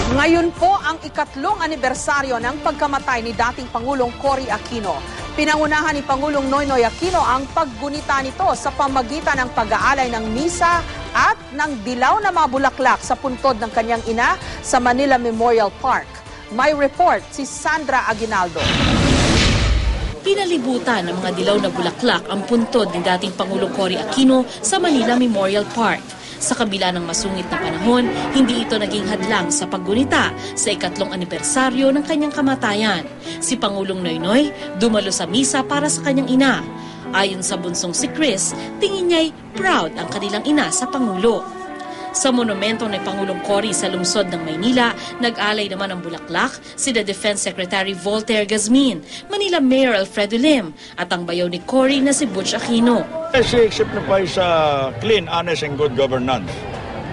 Ngayon po ang ikatlong anibersaryo ng pagkamatay ni dating Pangulong Cory Aquino. Pinangunahan ni Pangulong Noynoy Aquino ang paggunita nito sa pamagitan ng pag-aalay ng misa at ng dilaw na mga bulaklak sa puntod ng kanyang ina sa Manila Memorial Park. May report si Sandra Aguinaldo. Pinalibutan ng mga dilaw na bulaklak ang puntod ni dating Pangulong Cory Aquino sa Manila Memorial Park. Sa kabila ng masungit na panahon, hindi ito naging hadlang sa paggunita sa ikatlong anibersaryo ng kanyang kamatayan. Si Pangulong Noynoy dumalo sa misa para sa kanyang ina. Ayon sa bunsong si Chris, tingin niya'y proud ang kanilang ina sa Pangulo. Sa monumento ni Pangulong Cory sa lungsod ng Maynila, nag-alay naman ng bulaklak sina Defense Secretary Voltaire Gazmin, Manila Mayor Alfredo Lim at ang bayaw ni Cory na si Butch Aquino. She signifies clean, honest and good governance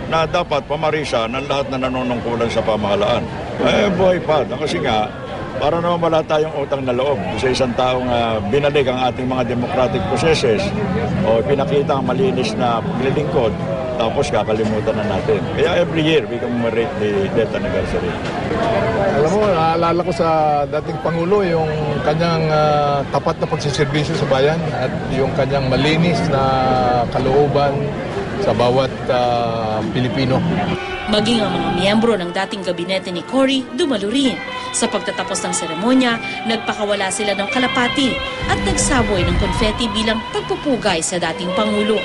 na dapat pamarisa ng lahat na nanunungkulan sa pamahalaan. Buhay pa. Kasi nga, para naman wala tayong utang na loob sa isang taong binalik ang ating mga democratic processes o pinakita ang malinis na paglilingkod, tapos kakalimutan na natin. Kaya every year, we commemorate the death anniversary. Alam mo, naalala ko sa dating Pangulo yung kanyang tapat na pagsiservisyo sa bayan at yung kanyang malinis na kalooban sa bawat Pilipino. Maging ang mga miyembro ng dating gabinete ni Cory dumalo rin. Sa pagtatapos ng seremonya, nagpakawala sila ng kalapati at nagsaboy ng konfeti bilang pagpupugay sa dating Pangulo.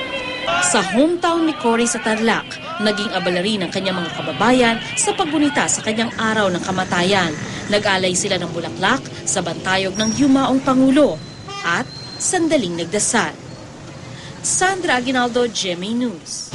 Sa hometown ni Cory sa Tarlac, naging abala rin ang kanyang mga kababayan sa paggunita sa kanyang araw ng kamatayan. Nag-alay sila ng bulaklak sa bantayog ng yumaong Pangulo at sandaling nagdasal. Sandra Aguinaldo, GMA News.